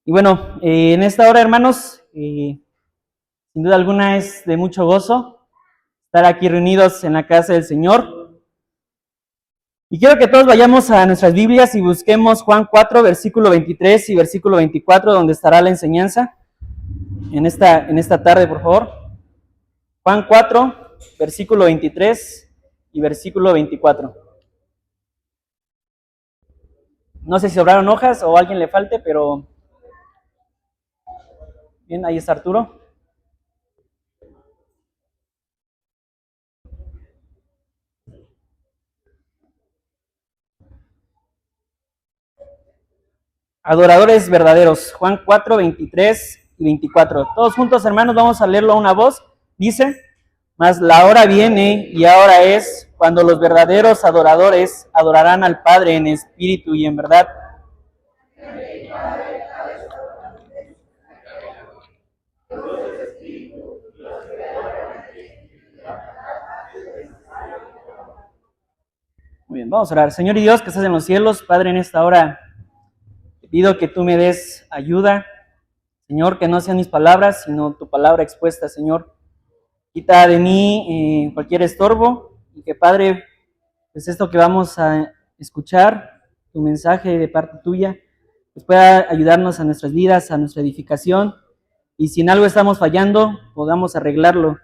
Y bueno, en esta hora, hermanos, sin duda alguna es de mucho gozo estar aquí reunidos en la casa del Señor. Y quiero que todos vayamos a nuestras Biblias y busquemos Juan 4, versículo 23 y versículo 24, donde estará la enseñanza en esta tarde, por favor. Juan 4, versículo 23 y versículo 24. No sé si sobraron hojas o a alguien le falte, pero bien, ahí está Arturo. Adoradores verdaderos, Juan 4, 23 y 24. Todos juntos, hermanos, vamos a leerlo a una voz. Dice: mas la hora viene y ahora es cuando los verdaderos adoradores adorarán al Padre en espíritu y en verdad. Muy bien, vamos a orar. Señor y Dios que estás en los cielos, Padre, en esta hora te pido que tú me des ayuda. Señor, que no sean mis palabras, sino tu palabra expuesta, Señor. Quita de mí cualquier estorbo y que, Padre, pues esto que vamos a escuchar, tu mensaje de parte tuya, pues pueda ayudarnos a nuestras vidas, a nuestra edificación, y si en algo estamos fallando, podamos arreglarlo,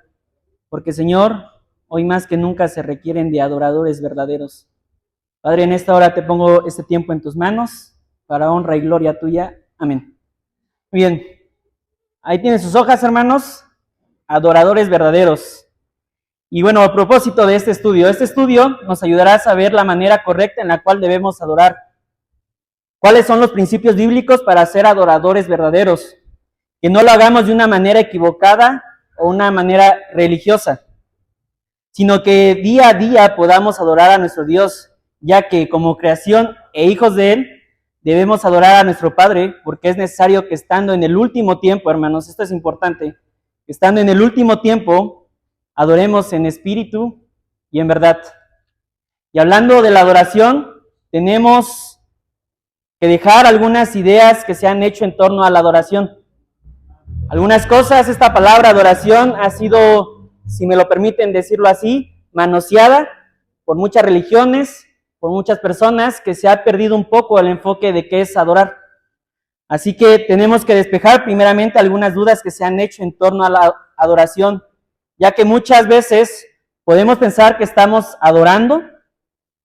porque, Señor, hoy más que nunca se requieren de adoradores verdaderos. Padre, en esta hora te pongo este tiempo en tus manos, para honra y gloria tuya. Amén. Muy bien, ahí tienen sus hojas, hermanos, adoradores verdaderos. Y bueno, a propósito de este estudio nos ayudará a saber la manera correcta en la cual debemos adorar. ¿Cuáles son los principios bíblicos para ser adoradores verdaderos? Que no lo hagamos de una manera equivocada o una manera religiosa, sino que día a día podamos adorar a nuestro Dios, ya que como creación e hijos de Él, debemos adorar a nuestro Padre, porque es necesario que estando en el último tiempo, hermanos, esto es importante, estando en el último tiempo, adoremos en espíritu y en verdad. Y hablando de la adoración, tenemos que dejar algunas ideas que se han hecho en torno a la adoración. Algunas cosas, esta palabra adoración ha sido, si me lo permiten decirlo así, manoseada por muchas religiones, por muchas personas, que se ha perdido un poco el enfoque de qué es adorar. Así que tenemos que despejar primeramente algunas dudas que se han hecho en torno a la adoración, ya que muchas veces podemos pensar que estamos adorando,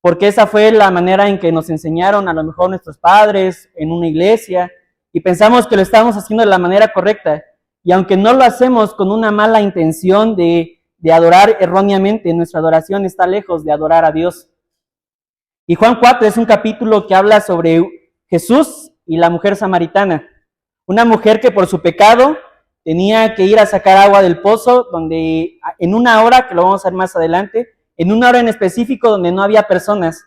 porque esa fue la manera en que nos enseñaron a lo mejor nuestros padres en una iglesia, y pensamos que lo estamos haciendo de la manera correcta, y aunque no lo hacemos con una mala intención de adorar erróneamente, nuestra adoración está lejos de adorar a Dios. Y Juan 4 es un capítulo que habla sobre Jesús y la mujer samaritana, una mujer que por su pecado tenía que ir a sacar agua del pozo, donde en una hora, que lo vamos a ver más adelante, en una hora en específico donde no había personas,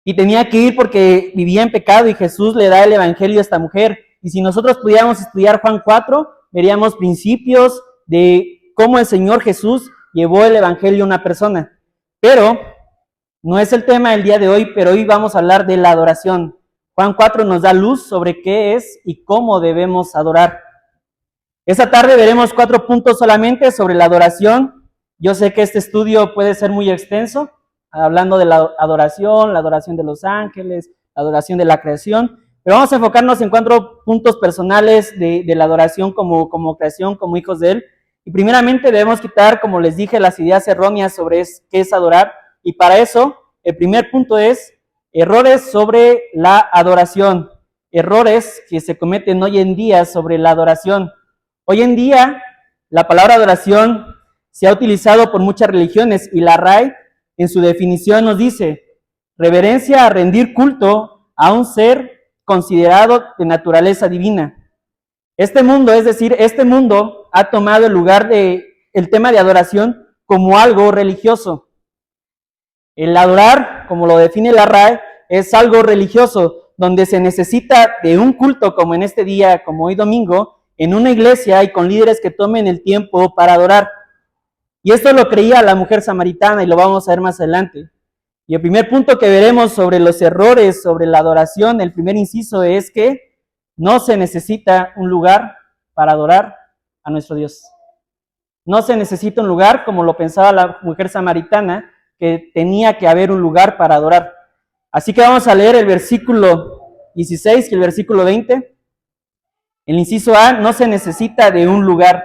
y tenía que ir porque vivía en pecado, y Jesús le da el evangelio a esta mujer. Y si nosotros pudiéramos estudiar Juan 4, veríamos principios de cómo el Señor Jesús llevó el evangelio a una persona. Pero no es el tema del día de hoy, pero hoy vamos a hablar de la adoración. Juan 4 nos da luz sobre qué es y cómo debemos adorar. Esta tarde veremos 4 puntos solamente sobre la adoración. Yo sé que este estudio puede ser muy extenso, hablando de la adoración de los ángeles, la adoración de la creación, pero vamos a enfocarnos en 4 puntos personales de la adoración como creación, como hijos de Él. Y primeramente debemos quitar, como les dije, las ideas erróneas sobre qué es adorar, y para eso el primer punto es errores sobre la adoración, errores que se cometen hoy en día sobre la adoración. Hoy en día la palabra adoración se ha utilizado por muchas religiones, y la RAE en su definición nos dice: reverencia a rendir culto a un ser considerado de naturaleza divina. Este mundo ha tomado el lugar el tema de adoración como algo religioso. El adorar, como lo define la RAE, es algo religioso, donde se necesita de un culto, como en este día, como hoy domingo, en una iglesia y con líderes que tomen el tiempo para adorar. Y esto lo creía la mujer samaritana, y lo vamos a ver más adelante. Y el primer punto que veremos sobre los errores, sobre la adoración, el primer inciso es que no se necesita un lugar para adorar a nuestro Dios. No se necesita un lugar, como lo pensaba la mujer samaritana, que tenía que haber un lugar para adorar. Así que vamos a leer el versículo 16 y el versículo 20. El inciso A, no se necesita de un lugar.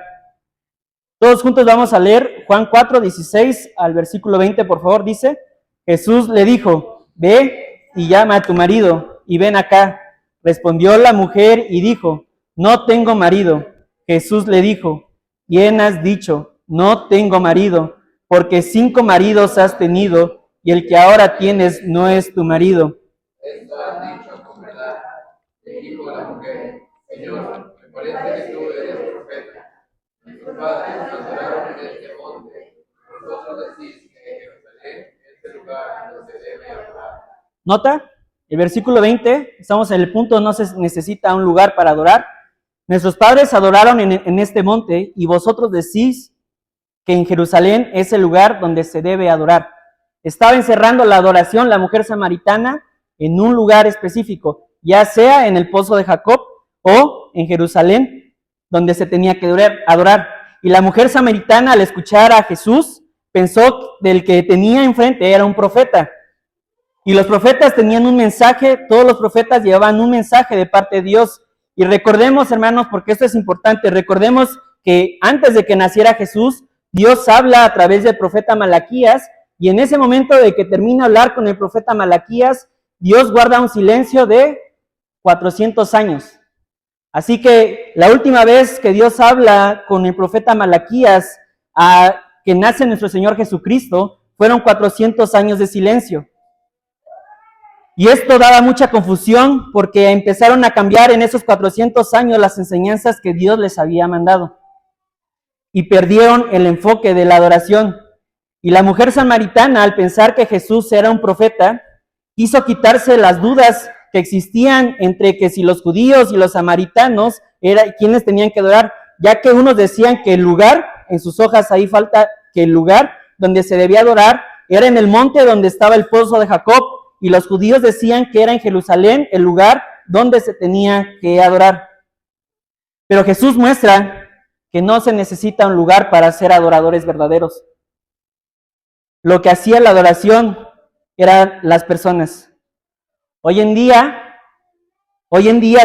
Todos juntos vamos a leer Juan 4, 16 al versículo 20, por favor. Dice, Jesús le dijo, ve y llama a tu marido y ven acá. Respondió la mujer y dijo, no tengo marido. Jesús le dijo, bien has dicho, no tengo marido, porque 5 maridos has tenido y el que ahora tienes no es tu marido. Esto has dicho con verdad. Le dijo la mujer, Señor, me parece que tú eres profeta. Nuestros padres nos adoraron en este monte. Vosotros decís que en Jerusalén es el lugar donde se debe adorar. ¿Nota? El versículo 20, estamos en el punto, no se necesita un lugar para adorar. Nuestros padres adoraron en este monte y vosotros decís que en Jerusalén es el lugar donde se debe adorar. Estaba encerrando la adoración la mujer samaritana en un lugar específico, ya sea en el pozo de Jacob o en Jerusalén, donde se tenía que adorar. Y la mujer samaritana, al escuchar a Jesús, pensó del que tenía enfrente era un profeta. Y los profetas tenían un mensaje, todos los profetas llevaban un mensaje de parte de Dios. Y recordemos, hermanos, porque esto es importante, recordemos que antes de que naciera Jesús, Dios habla a través del profeta Malaquías, y en ese momento de que termina de hablar con el profeta Malaquías, Dios guarda un silencio de 400 años. Así que la última vez que Dios habla con el profeta Malaquías, que nace nuestro Señor Jesucristo, fueron 400 años de silencio. Y esto daba mucha confusión porque empezaron a cambiar en esos 400 años las enseñanzas que Dios les había mandado. Y perdieron el enfoque de la adoración. Y la mujer samaritana, al pensar que Jesús era un profeta, quiso quitarse las dudas que existían entre que si los judíos y los samaritanos eran quienes tenían que adorar, ya que unos decían que el lugar, en sus hojas ahí falta que el lugar donde se debía adorar era en el monte donde estaba el pozo de Jacob, y los judíos decían que era en Jerusalén el lugar donde se tenía que adorar. Pero Jesús muestra que no se necesita un lugar para ser adoradores verdaderos. Lo que hacía la adoración eran las personas. Hoy en día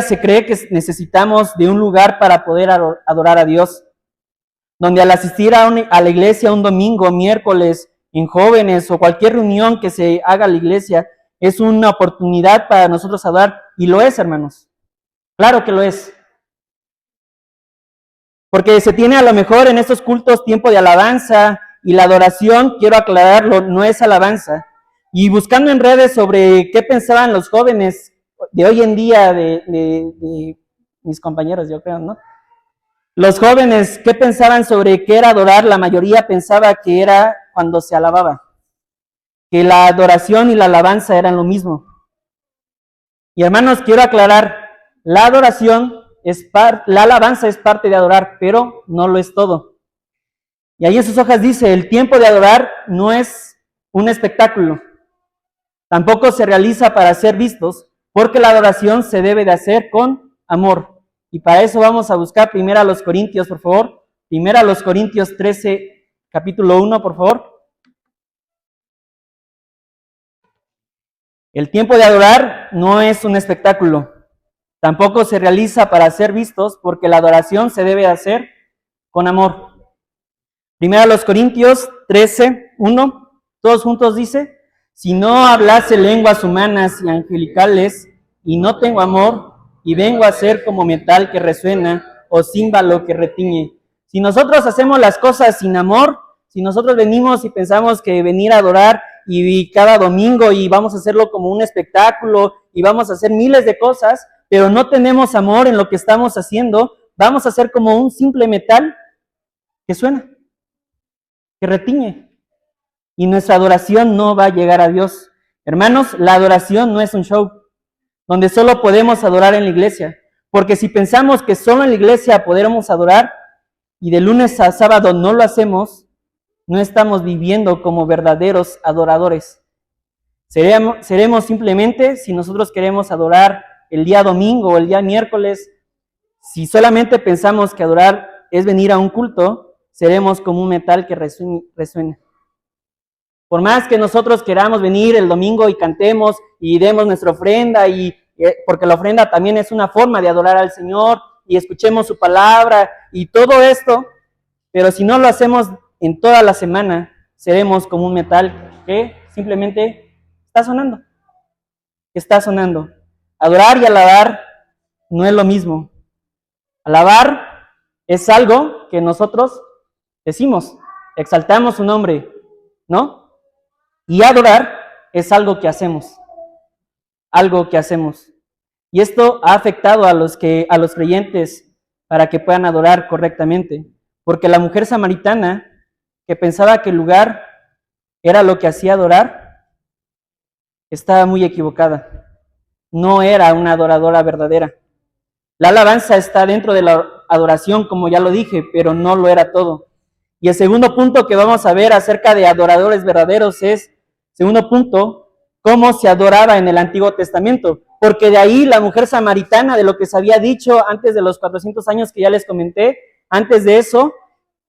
se cree que necesitamos de un lugar para poder adorar a Dios, donde al asistir a la iglesia un domingo, miércoles, en jóvenes o cualquier reunión que se haga a la iglesia, es una oportunidad para nosotros adorar, y lo es, hermanos. Claro que lo es. Porque se tiene a lo mejor en estos cultos tiempo de alabanza, y la adoración, quiero aclararlo, no es alabanza. Y buscando en redes sobre qué pensaban los jóvenes de hoy en día, de mis compañeros, yo creo, ¿no? Los jóvenes, ¿qué pensaban sobre qué era adorar? La mayoría pensaba que era cuando se alababa, que la adoración y la alabanza eran lo mismo. Y hermanos, quiero aclarar, la adoración la alabanza es parte de adorar, pero no lo es todo. Y ahí en sus hojas dice, el tiempo de adorar no es un espectáculo, tampoco se realiza para ser vistos, porque la adoración se debe de hacer con amor. Y para eso vamos a buscar primero a los Corintios, por favor. Primero a los Corintios 13, capítulo 1, por favor. El tiempo de adorar no es un espectáculo, tampoco se realiza para ser vistos, porque la adoración se debe hacer con amor. Primero a los Corintios 13, 1, todos juntos dice, si no hablase lenguas humanas y angelicales, y no tengo amor, y vengo a ser como metal que resuena, o címbalo que retiñe. Si nosotros hacemos las cosas sin amor, si nosotros venimos y pensamos que venir a adorar y cada domingo y vamos a hacerlo como un espectáculo y vamos a hacer miles de cosas, pero no tenemos amor en lo que estamos haciendo, vamos a ser como un simple metal que suena, que retiñe. Y nuestra adoración no va a llegar a Dios. Hermanos, la adoración no es un show donde solo podemos adorar en la iglesia, porque si pensamos que solo en la iglesia podremos adorar y de lunes a sábado no lo hacemos, no estamos viviendo como verdaderos adoradores. Seremos simplemente si nosotros queremos adorar el día domingo o el día miércoles. Si solamente pensamos que adorar es venir a un culto, seremos como un metal que resuena. Por más que nosotros queramos venir el domingo y cantemos y demos nuestra ofrenda, porque la ofrenda también es una forma de adorar al Señor, y escuchemos su palabra y todo esto, pero si no lo hacemos en toda la semana, seremos como un metal que simplemente está sonando. Adorar y alabar no es lo mismo. Alabar es algo que nosotros decimos, exaltamos su nombre, ¿no? Y adorar es algo que hacemos. Y esto ha afectado a los creyentes para que puedan adorar correctamente. Porque la mujer samaritana, que pensaba que el lugar era lo que hacía adorar, estaba muy equivocada. No era una adoradora verdadera. La alabanza está dentro de la adoración, como ya lo dije, pero no lo era todo. Y el segundo punto que vamos a ver acerca de adoradores verdaderos es, segundo punto, cómo se adoraba en el Antiguo Testamento. Porque de ahí la mujer samaritana, de lo que se había dicho antes de los 400 años que ya les comenté, antes de eso,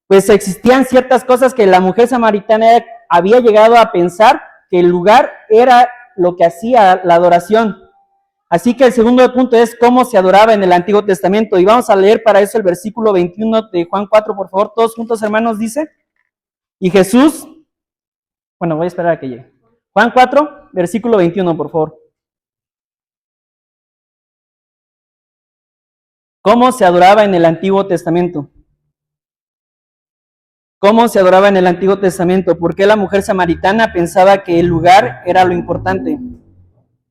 pues existían ciertas cosas que la mujer samaritana había llegado a pensar que el lugar era lo que hacía la adoración. Así que el segundo punto es cómo se adoraba en el Antiguo Testamento. Y vamos a leer para eso el versículo 21 de Juan 4, por favor, todos juntos, hermanos, dice. Y Jesús, bueno, voy a esperar a que llegue. Juan 4, versículo 21, por favor. ¿Cómo se adoraba en el Antiguo Testamento? ¿Cómo se adoraba en el Antiguo Testamento? ¿Por qué la mujer samaritana pensaba que el lugar era lo importante?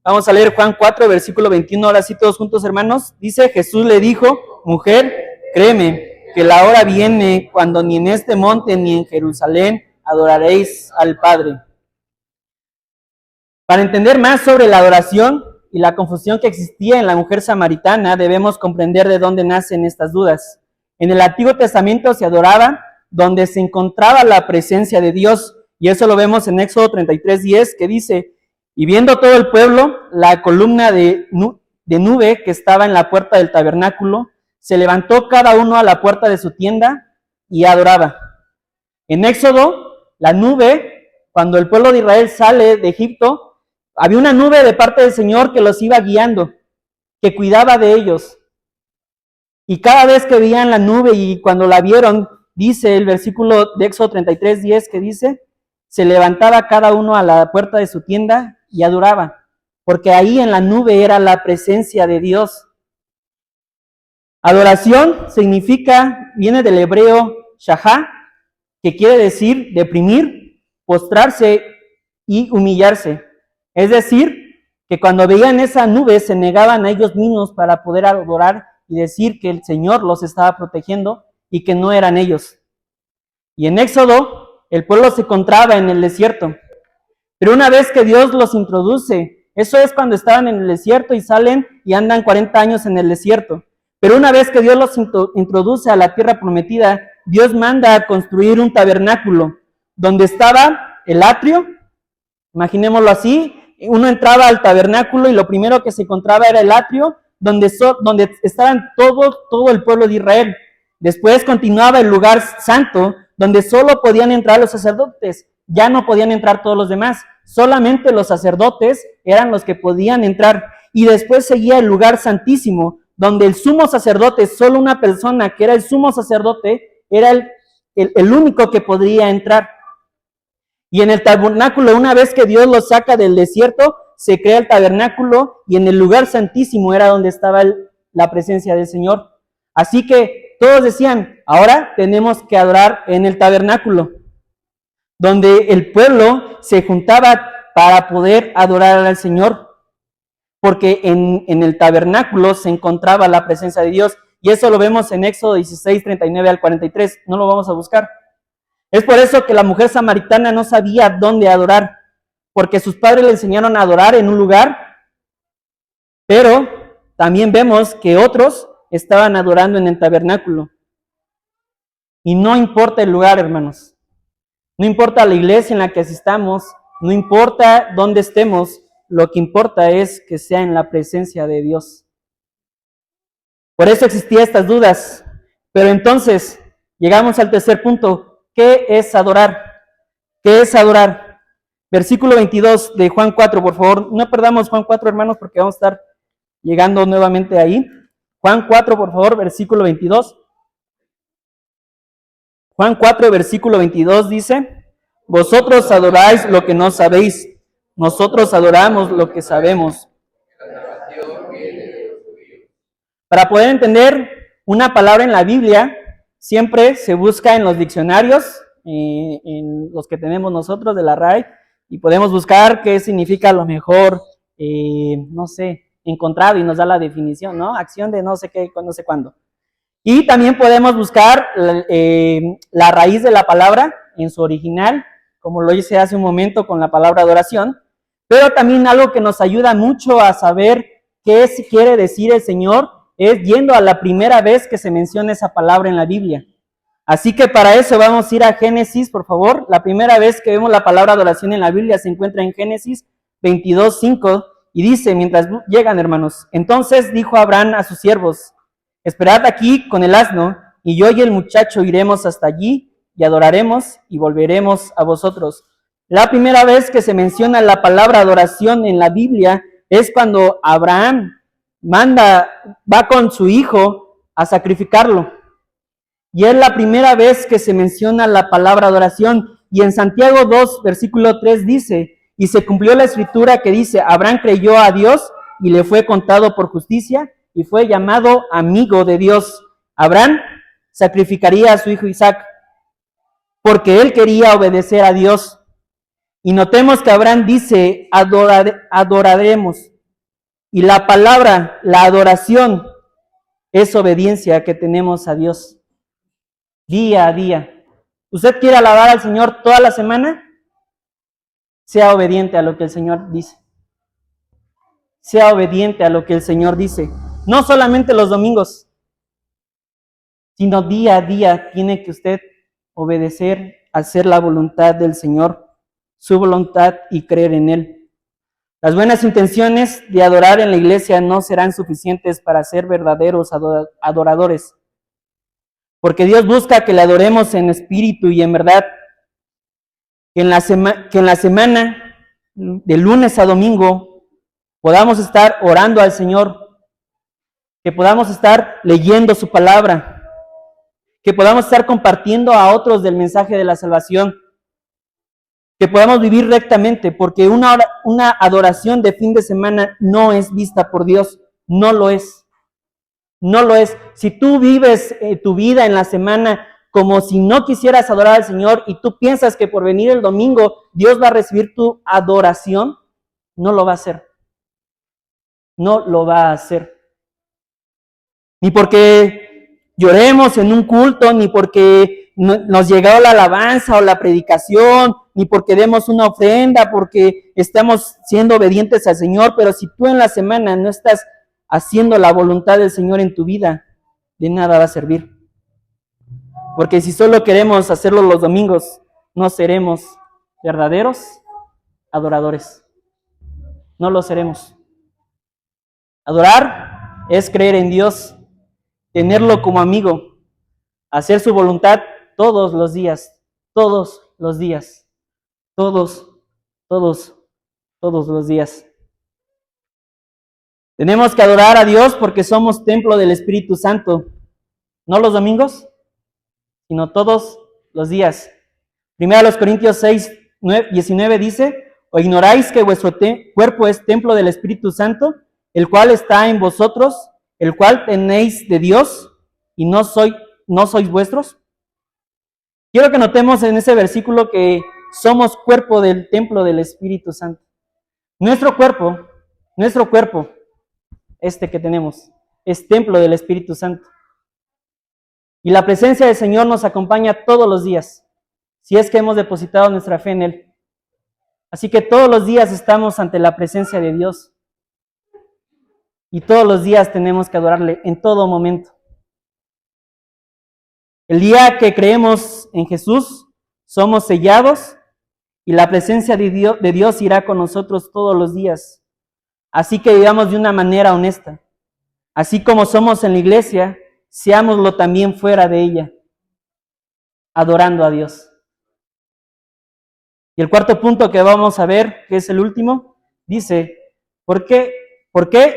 Vamos a leer Juan 4, versículo 21, ahora sí todos juntos, hermanos. Dice, Jesús le dijo, mujer, créeme, que la hora viene cuando ni en este monte ni en Jerusalén adoraréis al Padre. Para entender más sobre la adoración y la confusión que existía en la mujer samaritana, debemos comprender de dónde nacen estas dudas. En el Antiguo Testamento se adoraba donde se encontraba la presencia de Dios, y eso lo vemos en Éxodo 33:10, que dice, y viendo todo el pueblo, la columna de nube que estaba en la puerta del tabernáculo, se levantó cada uno a la puerta de su tienda y adoraba. En Éxodo, la nube, cuando el pueblo de Israel sale de Egipto, había una nube de parte del Señor que los iba guiando, que cuidaba de ellos. Y cada vez que veían la nube y cuando la vieron, dice el versículo de Éxodo 33:10 que dice, se levantaba cada uno a la puerta de su tienda y adoraba, porque ahí en la nube era la presencia de Dios. Adoración viene del hebreo shahá, que quiere decir deprimir, postrarse y humillarse. Es decir, que cuando veían esa nube se negaban a ellos mismos para poder adorar y decir que el Señor los estaba protegiendo y que no eran ellos. Y en Éxodo, el pueblo se encontraba en el desierto. Pero una vez que Dios los introduce, eso es cuando estaban en el desierto y salen y andan 40 años en el desierto. Pero una vez que Dios los introduce a la tierra prometida, Dios manda a construir un tabernáculo donde estaba el atrio. Imaginémoslo así, uno entraba al tabernáculo y lo primero que se encontraba era el atrio, donde estaban todo el pueblo de Israel. Después continuaba el lugar santo, donde solo podían entrar los sacerdotes, ya no podían entrar todos los demás, solamente los sacerdotes eran los que podían entrar. Y después seguía el lugar santísimo, donde el sumo sacerdote, solo una persona que era el sumo sacerdote, era el único que podría entrar. Y en el tabernáculo, una vez que Dios los saca del desierto, se crea el tabernáculo y en el lugar santísimo era donde estaba la presencia del Señor. Así que todos decían, ahora tenemos que adorar en el tabernáculo, donde el pueblo se juntaba para poder adorar al Señor, porque en el tabernáculo se encontraba la presencia de Dios, y eso lo vemos en Éxodo 16, 39 al 43, no lo vamos a buscar. Es por eso que la mujer samaritana no sabía dónde adorar, porque sus padres le enseñaron a adorar en un lugar, pero también vemos que otros estaban adorando en el tabernáculo. Y no importa el lugar, hermanos. No importa la iglesia en la que asistamos, No importa dónde estemos, lo que importa es que sea en la presencia de Dios. Por eso existían estas dudas. Pero entonces, llegamos al tercer punto. ¿Qué es adorar? ¿Qué es adorar? Versículo 22 de Juan 4, por favor. No perdamos Juan 4, hermanos, porque vamos a estar llegando nuevamente ahí. Juan 4, por favor, versículo 22. Juan 4, versículo 22 dice: vosotros adoráis lo que no sabéis, nosotros adoramos lo que sabemos. Para poder entender una palabra en la Biblia, siempre se busca en los diccionarios, en los que tenemos nosotros de la RAI, y podemos buscar qué significa a lo mejor, no sé, encontrado, y nos da la definición, ¿no? Acción de no sé qué, no sé cuándo. Y también podemos buscar la raíz de la palabra en su original, como lo hice hace un momento con la palabra adoración, pero también algo que nos ayuda mucho a saber qué quiere decir el Señor es yendo a la primera vez que se menciona esa palabra en la Biblia. Así que para eso vamos a ir a Génesis, por favor. La primera vez que vemos la palabra adoración en la Biblia se encuentra en Génesis 22:5 y dice, mientras llegan, hermanos, entonces dijo Abraham a sus siervos: esperad aquí con el asno, y yo y el muchacho iremos hasta allí y adoraremos y volveremos a vosotros. La primera vez que se menciona la palabra adoración en la Biblia es cuando Abraham va con su hijo a sacrificarlo. Y es la primera vez que se menciona la palabra adoración. Y en Santiago 2, versículo 3 dice, y se cumplió la escritura que dice, Abraham creyó a Dios y le fue contado por justicia y fue llamado amigo de Dios. Abraham sacrificaría a su hijo Isaac porque él quería obedecer a Dios. Y notemos que Abraham dice, adoraremos. Y la palabra, la adoración, es obediencia que tenemos a Dios día a día. ¿Usted quiere alabar al Señor toda la semana? Sea obediente a lo que el Señor dice. Sea obediente a lo que el Señor dice. No solamente los domingos, sino día a día tiene que usted obedecer, hacer la voluntad del Señor, su voluntad y creer en Él. Las buenas intenciones de adorar en la iglesia no serán suficientes para ser verdaderos adoradores, porque Dios busca que le adoremos en espíritu y en verdad, que en la semana, de lunes a domingo, podamos estar orando al Señor, que podamos estar leyendo su palabra, que podamos estar compartiendo a otros del mensaje de la salvación, que podamos vivir rectamente, porque una adoración de fin de semana no es vista por Dios, no lo es. No lo es. Si tú vives tu vida en la semana como si no quisieras adorar al Señor y tú piensas que por venir el domingo Dios va a recibir tu adoración, no lo va a hacer. No lo va a hacer. Ni porque lloremos en un culto, ni porque nos llegó la alabanza o la predicación, ni porque demos una ofrenda, porque estamos siendo obedientes al Señor, pero si tú en la semana no estás haciendo la voluntad del Señor en tu vida, de nada va a servir. Porque si solo queremos hacerlo los domingos, no seremos verdaderos adoradores. No lo seremos. Adorar es creer en Dios, tenerlo como amigo, hacer su voluntad todos los días, todos los días, todos los días. Tenemos que adorar a Dios porque somos templo del Espíritu Santo, no los domingos, sino todos los días. 1 Corintios 6:19 dice, ¿o ignoráis que vuestro cuerpo es templo del Espíritu Santo, el cual está en vosotros, el cual tenéis de Dios, y no sois vuestros? Quiero que notemos en ese versículo que somos cuerpo del templo del Espíritu Santo. Nuestro cuerpo, este que tenemos, es templo del Espíritu Santo. Y la presencia del Señor nos acompaña todos los días, si es que hemos depositado nuestra fe en Él. Así que todos los días estamos ante la presencia de Dios. Y todos los días tenemos que adorarle en todo momento. El día que creemos en Jesús, somos sellados y la presencia de Dios irá con nosotros todos los días. Así que vivamos de una manera honesta. Así como somos en la iglesia, seámoslo también fuera de ella, adorando a Dios. Y el cuarto punto que vamos a ver, que es el último, dice, ¿por qué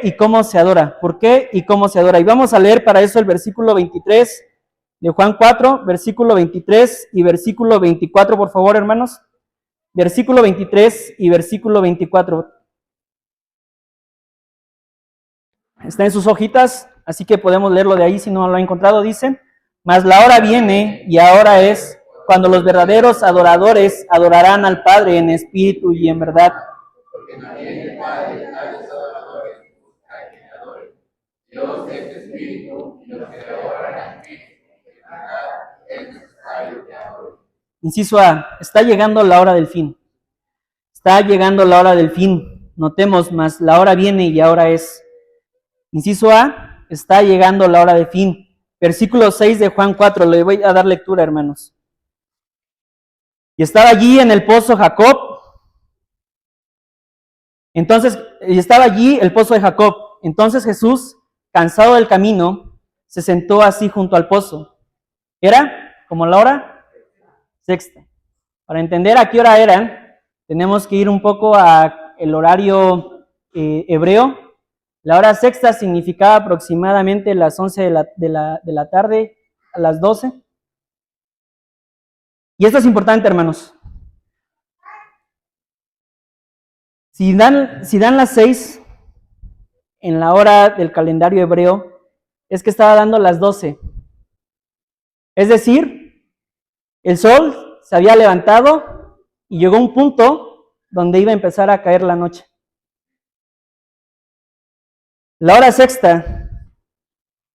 y cómo se adora? ¿Por qué y cómo se adora? Y vamos a leer para eso el versículo 23 de Juan 4, versículo 23 y versículo 24, por favor, hermanos. Versículo 23 y versículo 24. Está en sus hojitas, así que podemos leerlo de ahí si no lo ha encontrado. Dice, mas la hora viene y ahora es cuando los verdaderos adoradores adorarán al Padre en espíritu y en verdad. Porque también el Padre a los adoradores busca que le adoren. Dios es espíritu y los que le adoran en espíritu y en verdad es necesario que adoren. Inciso A, está llegando la hora del fin. Está llegando la hora del fin. Notemos, mas la hora viene y ahora es. Inciso A, está llegando la hora del fin. Versículo 6 de Juan 4, le voy a dar lectura, hermanos. Y estaba allí en el pozo Jacob. Entonces, y estaba allí el pozo de Jacob. Entonces Jesús, cansado del camino, se sentó así junto al pozo. ¿Era como la hora sexta? Para entender a qué hora era, tenemos que ir un poco al horario hebreo. La hora sexta significaba aproximadamente las 11 de la tarde a las 12. Y esto es importante, hermanos. Si dan las 6 en la hora del calendario hebreo, es que estaba dando las 12. Es decir, el sol se había levantado y llegó a un punto donde iba a empezar a caer la noche. La hora sexta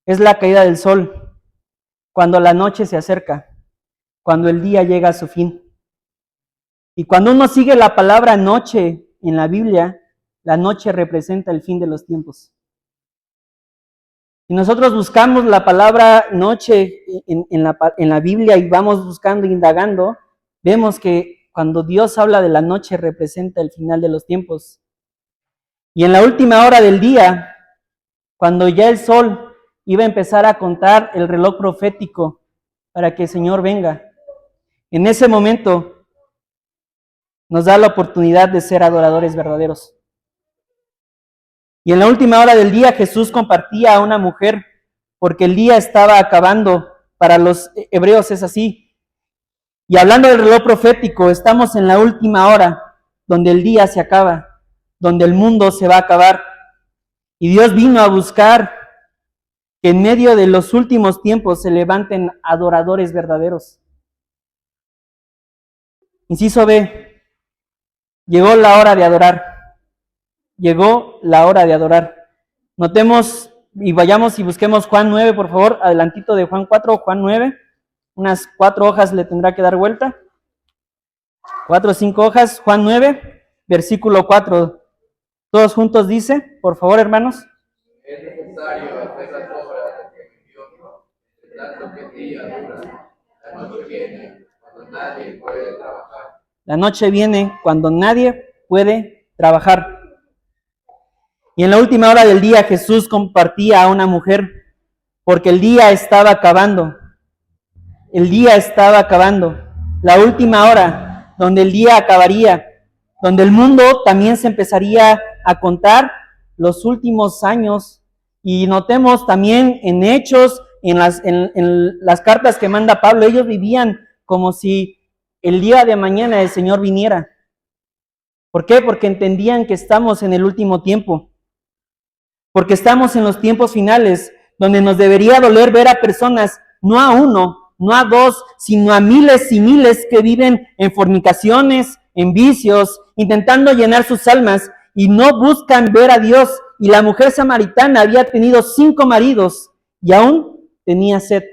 es la caída del sol, cuando la noche se acerca, cuando el día llega a su fin. Y cuando uno sigue la palabra noche en la Biblia, la noche representa el fin de los tiempos. Si nosotros buscamos la palabra noche en la Biblia y vamos buscando e indagando, vemos que cuando Dios habla de la noche representa el final de los tiempos. Y en la última hora del día, cuando ya el sol iba a empezar a contar el reloj profético para que el Señor venga, en ese momento nos da la oportunidad de ser adoradores verdaderos. Y en la última hora del día Jesús compartía a una mujer, porque el día estaba acabando. Para los hebreos es así. Y hablando del reloj profético, estamos en la última hora, donde el día se acaba, donde el mundo se va a acabar. Y Dios vino a buscar que en medio de los últimos tiempos se levanten adoradores verdaderos. Inciso B, llegó la hora de adorar. Llegó la hora de adorar. Notemos y vayamos y busquemos Juan 9, por favor, adelantito de Juan 4, Juan 9. Unas 4 hojas le tendrá que dar vuelta. 4 o 5 hojas, Juan 9, versículo 4. Todos juntos dice, por favor, hermanos. Es necesario hacer las obras del que me envió, de tanto que el día dura. La noche viene cuando nadie puede trabajar. La noche viene cuando nadie puede trabajar. Y en la última hora del día Jesús compartía a una mujer, porque el día estaba acabando. El día estaba acabando. La última hora, donde el día acabaría, donde el mundo también se empezaría a contar los últimos años. Y notemos también en Hechos, en las cartas que manda Pablo, ellos vivían como si el día de mañana el Señor viniera. ¿Por qué? Porque entendían que estamos en el último tiempo. Porque estamos en los tiempos finales, donde nos debería doler ver a personas, no a uno, no a dos, sino a miles y miles que viven en fornicaciones, en vicios, intentando llenar sus almas y no buscan ver a Dios. Y la mujer samaritana había tenido 5 maridos y aún tenía sed.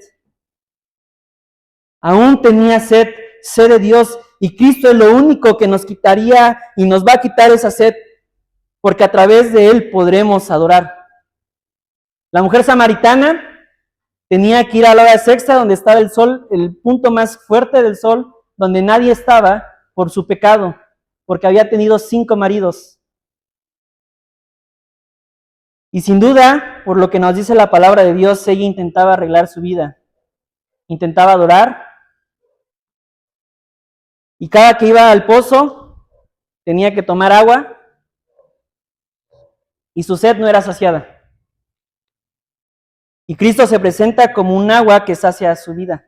Aún tenía sed de Dios. Y Cristo es lo único que nos quitaría y nos va a quitar esa sed, porque a través de Él podremos adorar. La mujer samaritana tenía que ir a la hora sexta, donde estaba el sol, el punto más fuerte del sol, donde nadie estaba, por su pecado, porque había tenido 5 maridos. Y sin duda, por lo que nos dice la palabra de Dios, ella intentaba arreglar su vida, intentaba adorar, y cada que iba al pozo tenía que tomar agua, y su sed no era saciada. Y Cristo se presenta como un agua que sacia su vida.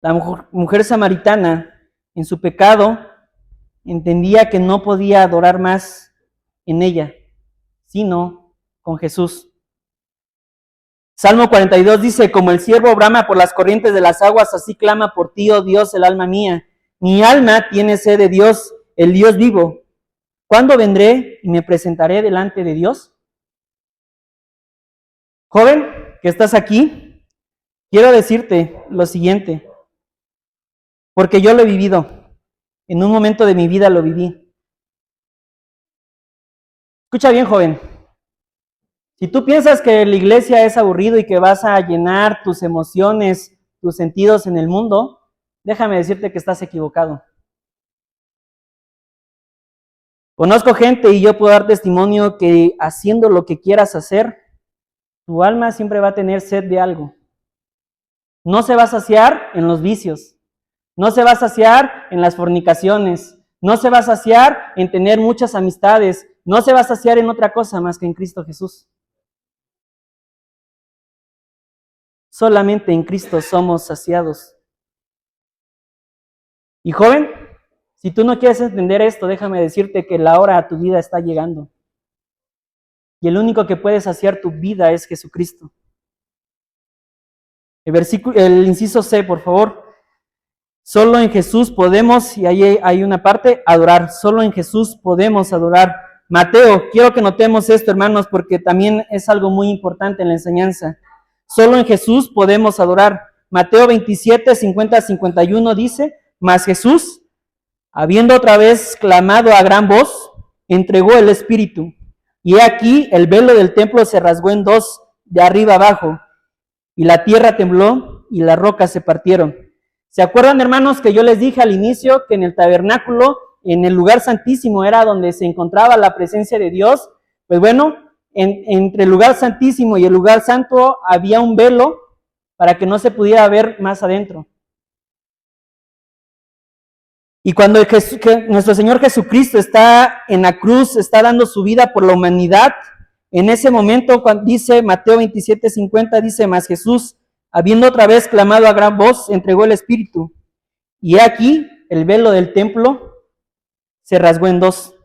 La mujer samaritana, en su pecado, entendía que no podía adorar más en ella, sino con Jesús. Salmo 42 dice, como el ciervo brama por las corrientes de las aguas, así clama por ti, oh Dios, el alma mía. Mi alma tiene sed de Dios, el Dios vivo. ¿Cuándo vendré y me presentaré delante de Dios? Joven, que estás aquí, quiero decirte lo siguiente, porque yo lo he vivido. En un momento de mi vida lo viví. Escucha bien, joven. Si tú piensas que la iglesia es aburrido y que vas a llenar tus emociones, tus sentidos en el mundo, déjame decirte que estás equivocado. Conozco gente y yo puedo dar testimonio que haciendo lo que quieras hacer, tu alma siempre va a tener sed de algo. No se va a saciar en los vicios, no se va a saciar en las fornicaciones, no se va a saciar en tener muchas amistades, no se va a saciar en otra cosa más que en Cristo Jesús. Solamente en Cristo somos saciados. Y joven, si tú no quieres entender esto, déjame decirte que la hora a tu vida está llegando. Y el único que puede saciar tu vida es Jesucristo. El inciso C, por favor. Solo en Jesús podemos, y ahí hay una parte, adorar. Solo en Jesús podemos adorar. Mateo, quiero que notemos esto, hermanos, porque también es algo muy importante en la enseñanza. Solo en Jesús podemos adorar. Mateo 27, 50, 51 dice, mas Jesús, habiendo otra vez clamado a gran voz, entregó el Espíritu. Y he aquí el velo del templo se rasgó en dos, de arriba abajo, y la tierra tembló y las rocas se partieron. ¿Se acuerdan, hermanos, que yo les dije al inicio que en el tabernáculo, en el lugar santísimo, era donde se encontraba la presencia de Dios? Pues bueno, entre el lugar santísimo y el lugar santo había un velo para que no se pudiera ver más adentro. Y cuando nuestro Señor Jesucristo está en la cruz, está dando su vida por la humanidad, en ese momento, cuando dice Mateo 27, 50, dice, mas Jesús, habiendo otra vez clamado a gran voz, entregó el Espíritu. Y he aquí, el velo del templo se rasgó en dos.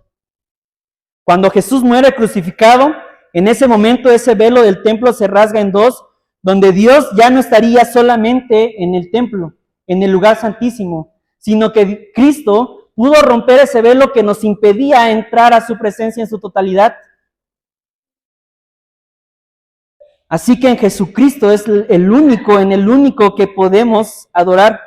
Cuando Jesús muere crucificado, en ese momento ese velo del templo se rasga en dos, donde Dios ya no estaría solamente en el templo, en el lugar santísimo, sino que Cristo pudo romper ese velo que nos impedía entrar a su presencia en su totalidad. Así que en Jesucristo es en el único que podemos adorar.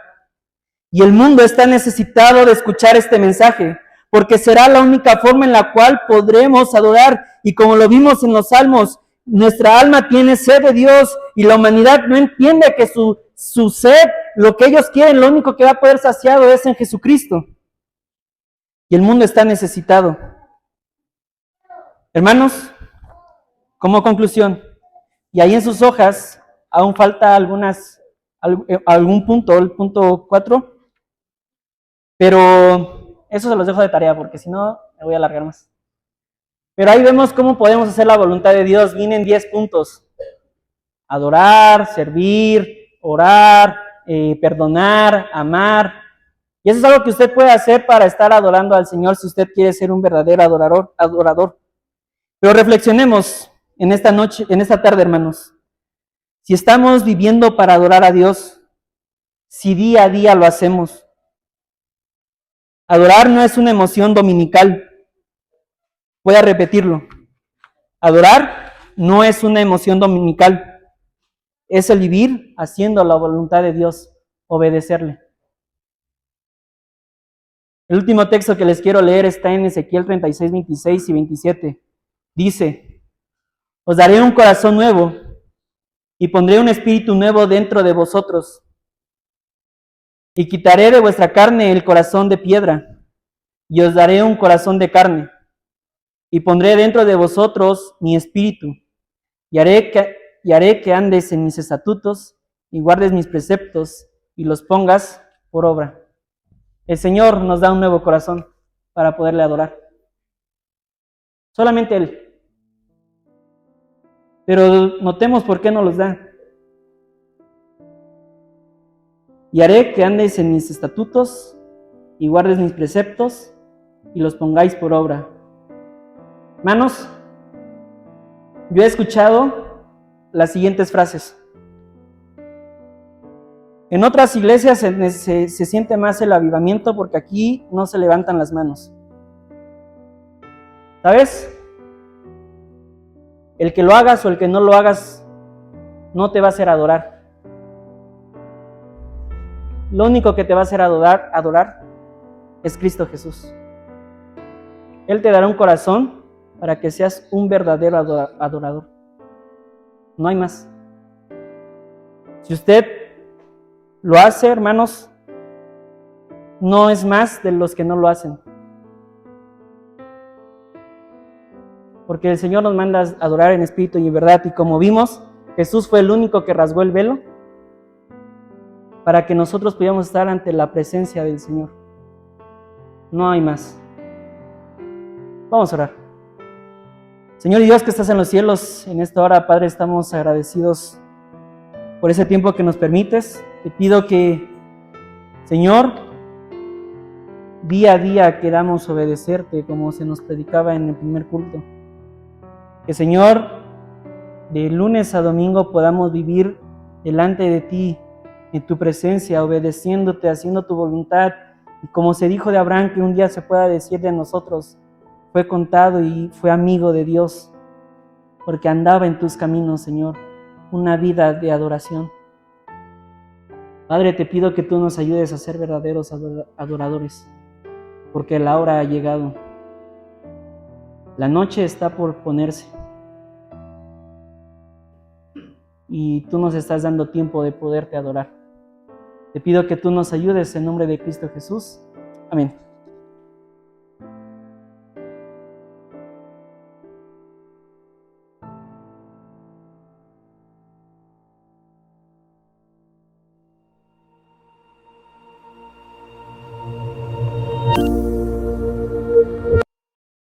Y el mundo está necesitado de escuchar este mensaje, porque será la única forma en la cual podremos adorar. Y como lo vimos en los Salmos, nuestra alma tiene sed de Dios y la humanidad no entiende que su sed, lo que ellos quieren, lo único que va a poder saciado es en Jesucristo. Y el mundo está necesitado. Hermanos, como conclusión, y ahí en sus hojas aún falta algún punto, el punto 4, pero eso se los dejo de tarea porque si no me voy a alargar más. Pero ahí vemos cómo podemos hacer la voluntad de Dios. Vienen 10 puntos. Adorar, servir, orar, perdonar, amar. Y eso es algo que usted puede hacer para estar adorando al Señor si usted quiere ser un verdadero adorador. Pero reflexionemos en esta tarde, hermanos. Si estamos viviendo para adorar a Dios, si día a día lo hacemos. Adorar no es una emoción dominical. Voy a repetirlo. Adorar no es una emoción dominical. Es el vivir haciendo la voluntad de Dios, obedecerle. El último texto que les quiero leer está en Ezequiel 36, 26 y 27. Dice, os daré un corazón nuevo y pondré un espíritu nuevo dentro de vosotros. Y quitaré de vuestra carne el corazón de piedra, y os daré un corazón de carne, y pondré dentro de vosotros mi espíritu, y haré que andes en mis estatutos, y guardes mis preceptos, y los pongas por obra. El Señor nos da un nuevo corazón para poderle adorar. Solamente Él. Pero notemos por qué no los da. Y haré que andes en mis estatutos y guardes mis preceptos y los pongáis por obra. Hermanos, yo he escuchado las siguientes frases. En otras iglesias se siente más el avivamiento porque aquí no se levantan las manos. ¿Sabes? El que lo hagas o el que no lo hagas no te va a hacer adorar. Lo único que te va a hacer adorar es Cristo Jesús. Él te dará un corazón para que seas un verdadero adorador. No hay más. Si usted lo hace, hermanos, no es más de los que no lo hacen. Porque el Señor nos manda a adorar en espíritu y en verdad. Y como vimos, Jesús fue el único que rasgó el velo para que nosotros pudiéramos estar ante la presencia del Señor. No hay más. Vamos a orar. Señor y Dios que estás en los cielos, en esta hora, Padre, estamos agradecidos por ese tiempo que nos permites. Te pido que, Señor, día a día queramos obedecerte como se nos predicaba en el primer culto. Que, Señor, de lunes a domingo podamos vivir delante de ti, en tu presencia, obedeciéndote, haciendo tu voluntad. Y como se dijo de Abraham, que un día se pueda decir de nosotros, fue contado y fue amigo de Dios, porque andaba en tus caminos, Señor, una vida de adoración. Padre, te pido que tú nos ayudes a ser verdaderos adoradores, porque la hora ha llegado. La noche está por ponerse. Y tú nos estás dando tiempo de poderte adorar. Te pido que tú nos ayudes en nombre de Cristo Jesús. Amén.